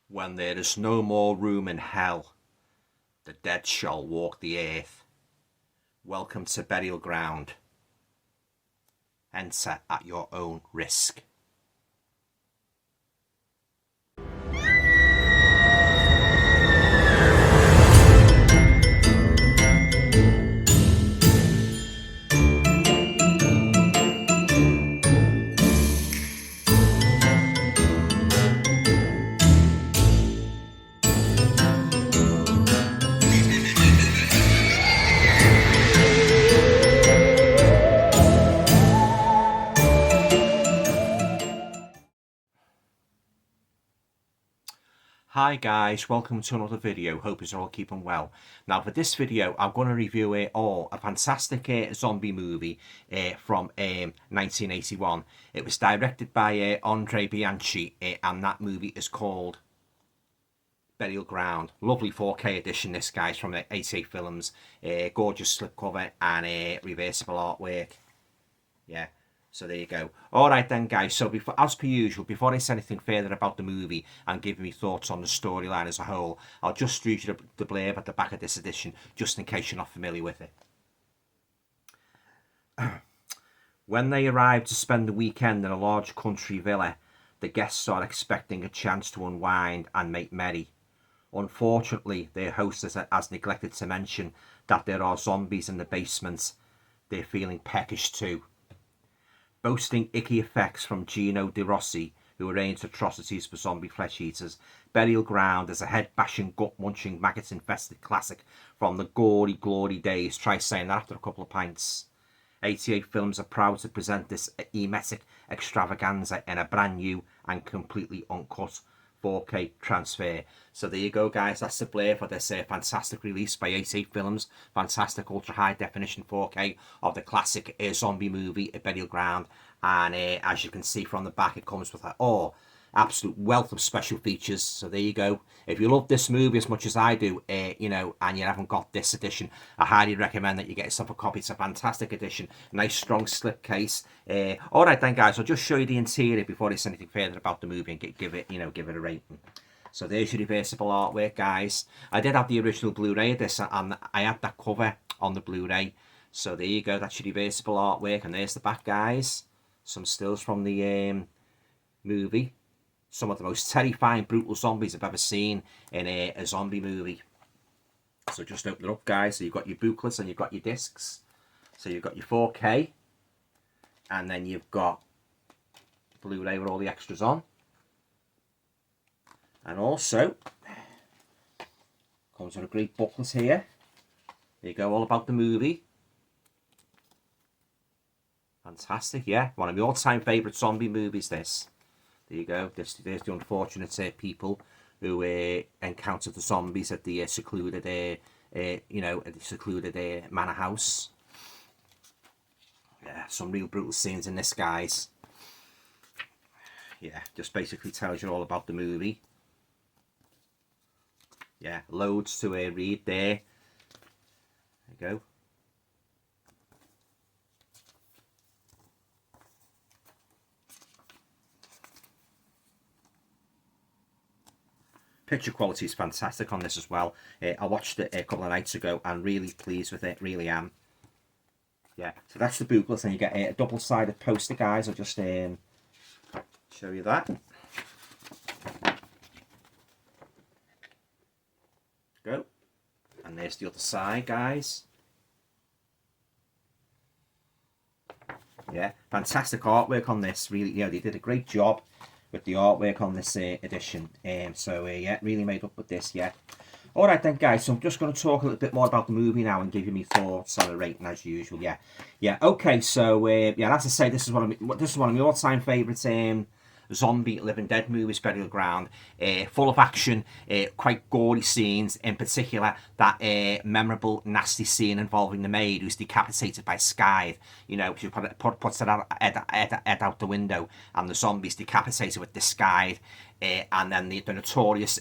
When there is no more room in hell, the dead shall walk the earth. Welcome to Burial Ground. Enter at your own risk. Hi guys, welcome to another video. Hope you're all keeping well. Now for this video I'm going to review a fantastic zombie movie from 1981. It was directed by Andre Bianchi and that movie is called Burial Ground. Lovely 4K edition this guys from 88 Films. Gorgeous slipcover and reversible artwork. Yeah. So there you go. All right then, guys. So as per usual, before I say anything further about the movie and give me thoughts on the storyline as a whole, I'll just read you the blurb at the back of this edition, just in case you're not familiar with it. When they arrive to spend the weekend in a large country villa, the guests are expecting a chance to unwind and make merry. Unfortunately, their hostess has neglected to mention that there are zombies in the basement. They're feeling peckish too. Boasting icky effects from Gino De Rossi, who arranged atrocities for zombie flesh eaters, Burial Ground is a head-bashing, gut-munching, maggot-infested classic from the gory, glory days. Try saying that after a couple of pints. 88 Films are proud to present this emetic extravaganza in a brand new and completely uncut 4K transfer. So there you go, guys. That's the blur for this fantastic release by 88 Films. Fantastic ultra high definition 4K of the classic zombie movie Burial Ground. And as you can see from the back, it comes with an absolute wealth of special features. So there you go. If you love this movie as much as I do, you know, and you haven't got this edition, I highly recommend that you get yourself a copy. It's a fantastic edition. Nice strong slip case. All right then, guys. I'll just show you the interior before I say anything further about the movie and give it a rating. So there's your reversible artwork, guys. I did have the original Blu-ray of this, and I had that cover on the Blu-ray. So there you go. That's your reversible artwork, and there's the back, guys. Some stills from the movie. Some of the most terrifying, brutal zombies I've ever seen in a zombie movie. So just open it up, guys. So you've got your booklets and you've got your discs. So you've got your 4K. And then you've got Blu-ray with all the extras on. And also, comes with a great booklet here. There you go, all about the movie. Fantastic, yeah. One of my all-time favourite zombie movies, this. There you go. There's the unfortunate people who encountered the zombies at the secluded, manor house. Yeah, some real brutal scenes in this, guys. Yeah, just basically tells you all about the movie. Yeah, loads to read there. There you go. Picture quality is fantastic on this as well. I watched it a couple of nights ago and really pleased with it, really am. Yeah, so that's the booklet, and you get a double-sided poster, guys. I'll just show you that. Go. And there's the other side, guys. Yeah, fantastic artwork on this. Really, you know, they did a great job with the artwork on this edition. Yeah, really made up with this, yeah. All right then, guys, so I'm just going to talk a little bit more about the movie now and give you my thoughts on the rating as usual, yeah. Okay, so yeah, as I say, this is one of my all-time favourite zombie Living Dead movies, Burial Ground. Full of action, quite gory scenes, in particular that memorable nasty scene involving the maid who's decapitated by Scythe. You know, she puts her head out the window and the zombie's decapitated with the Scythe. and then the notorious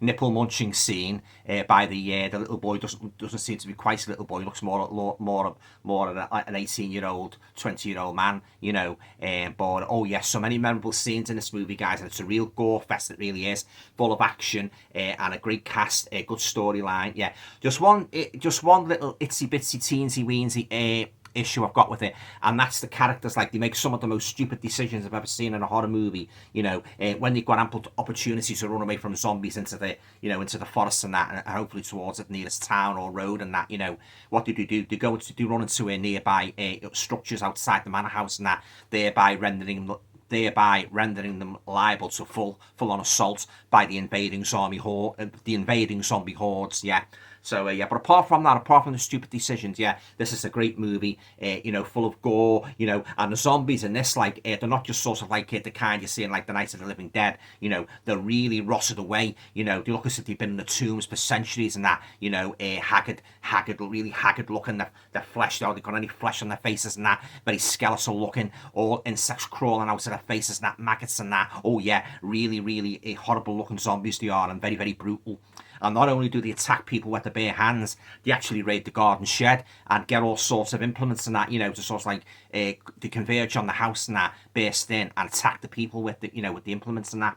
nipple munching scene by the little boy doesn't seem to be quite a little boy. He looks more an 18-year-old, 20-year-old man, you know. But oh yes, so many memorable scenes in this movie, guys, and it's a real gore fest. It really is, full of action and a great cast, a good storyline. Yeah, just one little itsy bitsy teensy weensy issue I've got with it, and that's the characters. Like, they make some of the most stupid decisions I've ever seen in a horror movie, you know, when they've got ample opportunities to run away from zombies into the, you know, into the forest and that, and hopefully towards the nearest town or road and that, you know, what do? They run into nearby structures outside the manor house and that, thereby rendering them liable to full-on assault by the invading zombie hordes. Yeah. So yeah, but apart from the stupid decisions, yeah, this is a great movie, you know, full of gore, you know, and the zombies in this, like, they're not just sort of like the kind you see in like the Night of the Living Dead, you know, they're really rotted away, you know, they look as if they've been in the tombs for centuries and that, you know, really haggard looking, their flesh, they've got any flesh on their faces and that, very skeletal looking, all insects crawling out of their faces and that, maggots and that. Oh yeah, really horrible looking zombies they are, and very, very brutal. And not only do they attack people with their bare hands, they actually raid the garden shed and get all sorts of implements and that, you know, to sort of like they converge on the house and that, burst in and attack the people with the, you know, with the implements and that.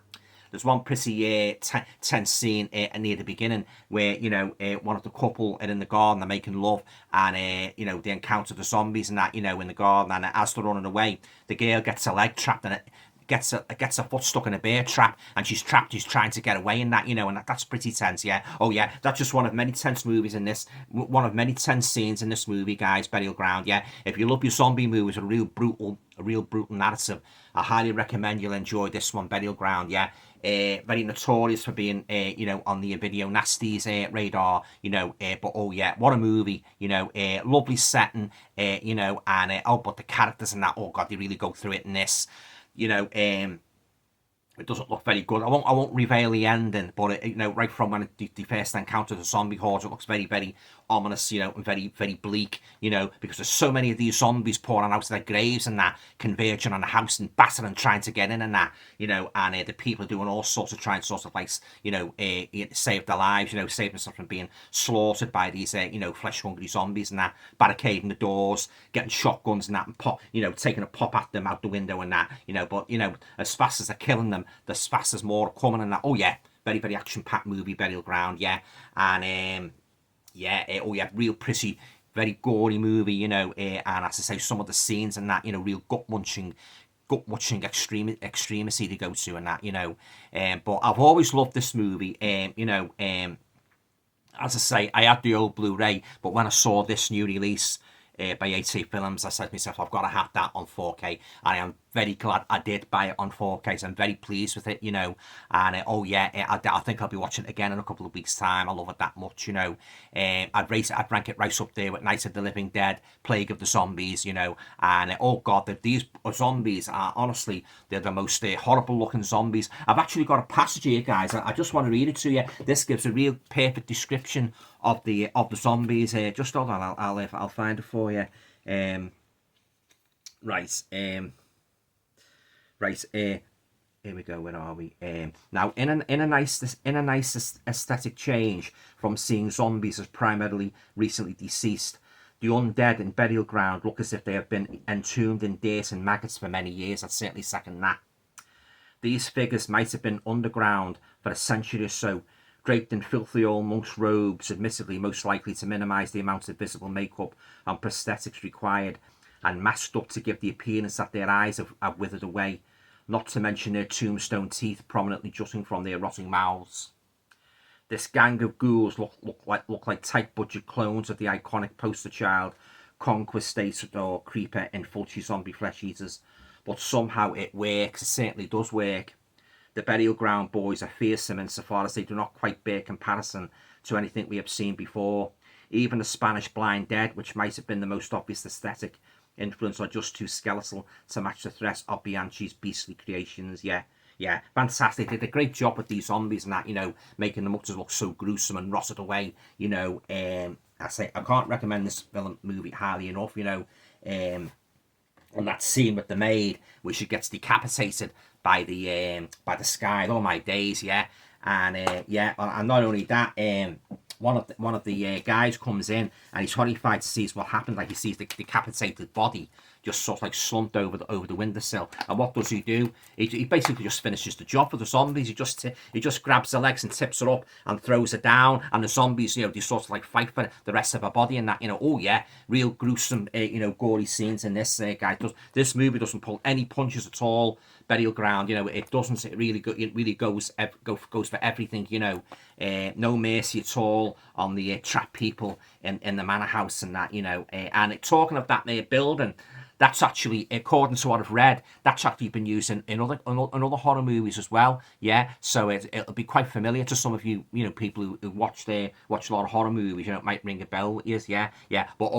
There's one pretty tense scene near the beginning where, you know, one of the couple are in the garden, they're making love, and, you know, they encounter the zombies and that, you know, in the garden, and as they're running away, the girl gets her leg trapped in it, gets her foot stuck in a bear trap, and she's trapped. She's trying to get away in that, you know, and that's pretty tense. Yeah. Oh yeah, that's just one of many tense movies in this. One of many tense scenes in this movie, guys. Burial Ground. Yeah. If you love your zombie movies, a real brutal narrative, I highly recommend you'll enjoy this one, Burial Ground. Yeah. Very notorious for being, you know, on the Video Nasties radar, you know, but oh yeah, what a movie, you know, lovely setting, you know, and oh, but the characters and that, oh god, they really go through it in this. You know, it doesn't look very good. I won't reveal the ending, but it, you know, right from when they first encounter the zombie hordes, it looks very, very ominous, you know, and very, very bleak, you know, because there's so many of these zombies pouring out of their graves and that, converging on the house and battering, trying to get in and that, you know, and the people are doing all sorts of trying sort of like, you know, save their lives, you know, save themselves from being slaughtered by these, you know, flesh-hungry zombies and that, barricading the doors, getting shotguns and that, and pop, you know, taking a pop at them out the window and that, you know, but, you know, as fast as they're killing them, as fast as more are coming and that. Oh yeah, very, very action-packed movie, Burial Ground, yeah, and yeah, oh yeah, real pretty, very gory movie, you know, and as I say, some of the scenes and that, you know, real gut-munching extremacy to go to and that, you know, but I've always loved this movie, you know, as I say, I had the old Blu-ray, but when I saw this new release by AT Films, I said to myself, I've got to have that on 4K, and I am very glad I did buy it on 4K, so I'm very pleased with it, you know, and oh yeah, I think I'll be watching it again in a couple of weeks' time. I love it that much, you know. I'd rank it right up there with Night of the Living Dead, Plague of the Zombies, you know, and oh god, these zombies are honestly, they're the most horrible looking zombies. I've actually got a passage here, guys. I just want to read it to you. This gives a real perfect description of the zombies. Just hold on, I'll find it for you. Right, here we go. Where are we? Now, in a nice aesthetic change from seeing zombies as primarily recently deceased, the undead in Burial Ground look as if they have been entombed in dirt and maggots for many years. I'd certainly second that. These figures might have been underground for a century or so, draped in filthy old monk's robes, admittedly most likely to minimise the amount of visible makeup and prosthetics required, and masked up to give the appearance that their eyes have withered away, not to mention their tombstone teeth prominently jutting from their rotting mouths. This gang of ghouls look like tight budget clones of the iconic poster child Conquistador creeper in Fulci zombie flesh eaters, but somehow it works. It certainly does work. The Burial Ground boys are fearsome insofar as they do not quite bear comparison to anything we have seen before. Even the Spanish Blind Dead, which might have been the most obvious aesthetic influence, are just too skeletal to match the threat of Bianchi's beastly creations. Yeah, fantastic. They did a great job with these zombies and that, you know, making them look so gruesome and rotted away, you know. I say I can't recommend this movie highly enough, you know. on that scene with the maid where she gets decapitated by the sky. Oh my days, yeah. And yeah, and not only that, one of the guys comes in and he's horrified to see what happened. Like he sees the decapitated body just sort of like slumped over the windowsill. And what does he do? He basically just finishes the job for the zombies. He just grabs the legs and tips her up and throws her down. And the zombies, they sort of like fight for the rest of her body and that. Oh yeah, real gruesome, gory scenes in this. Guy this movie doesn't pull any punches at all. Burial Ground, it doesn't. It really goes for everything. No mercy at all on the trapped people in the manor house and that. And talking of that building. That's actually, according to what I've read, that's actually been used in other horror movies as well. Yeah, so it'll be quite familiar to some of you, people who watch a lot of horror movies. It might ring a bell with you. Yeah. But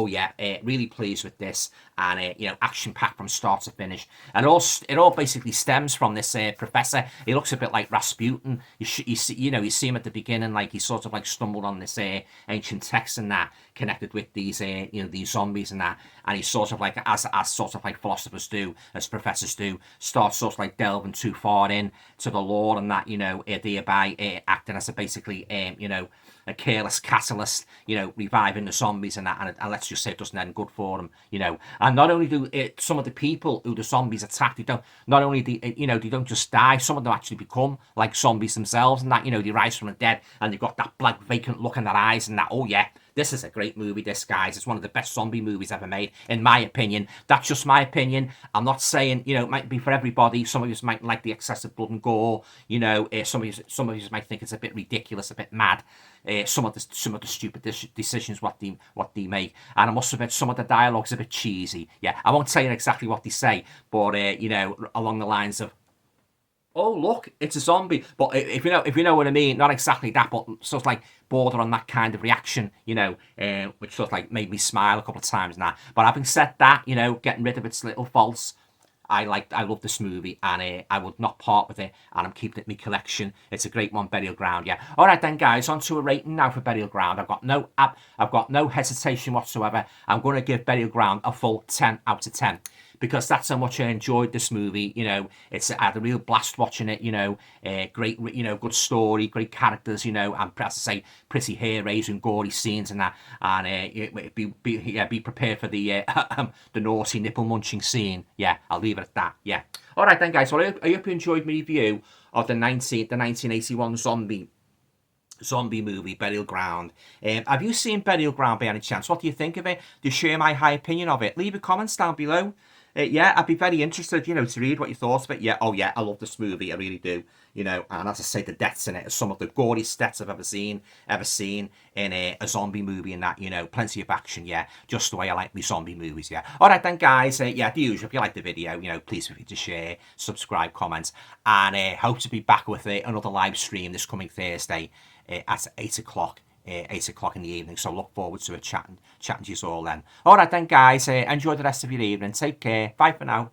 really pleased with this, and action packed from start to finish. And it all basically stems from this professor. He looks a bit like Rasputin. You see him at the beginning, like he sort of like stumbled on this ancient text and that connected with these these zombies and that, and he's sort of like as sort of like philosophers do, as professors do, starts sort of like delving too far in to the lore and that, thereby acting as a basically a careless catalyst, reviving the zombies and that, and let's just say it doesn't end good for them, And not only do some of the people who the zombies attack, they don't just die. Some of them actually become like zombies themselves, and that, they rise from the dead, and they've got that black vacant look in their eyes, and that. Oh yeah, this is a great movie, this, guys. It's one of the best zombie movies ever made, in my opinion. That's just my opinion. I'm not saying, it might be for everybody. Some of you might like the excessive blood and gore. Some of you might think it's a bit ridiculous, a bit mad. Some of the stupid decisions what they make, and I must admit some of the dialogue's a bit cheesy. Yeah, I won't tell you exactly what they say, but along the lines of, oh look, it's a zombie. But if you know what I mean, not exactly that, but sort of like border on that kind of reaction, which sort of like made me smile a couple of times now. But having said that, getting rid of its little faults, I love this movie, and I would not part with it, and I'm keeping it in my collection. It's a great one, Burial Ground. Yeah. All right then, guys, on to a rating now for Burial Ground. I've got no hesitation whatsoever. I'm going to give Burial Ground a full 10 out of 10. Because that's how much I enjoyed this movie. I had a real blast watching it. Great, good story, great characters. And as I say, pretty hair raising, gory scenes and that. And be prepared for the the naughty nipple munching scene. Yeah, I'll leave it at that. Yeah. All right then, guys. Well, I hope you enjoyed my review of the 1981 zombie movie, Burial Ground. Have you seen Burial Ground by any chance? What do you think of it? Do you share my high opinion of it? Leave a comments down below. Yeah, I'd be very interested, to read what you thought of it. Yeah, oh yeah, I love this movie, I really do. And as I say, the deaths in it are some of the goriest deaths I've ever seen in a zombie movie and that, plenty of action, yeah, just the way I like my zombie movies, yeah. All right then, guys, yeah, the usual, if you like the video, please feel free to share, subscribe, comment, and hope to be back with another live stream this coming Thursday at 8 o'clock. 8 o'clock in the evening, so look forward to chatting to you all then. All right then, guys, enjoy the rest of your evening. Take care. Bye for now.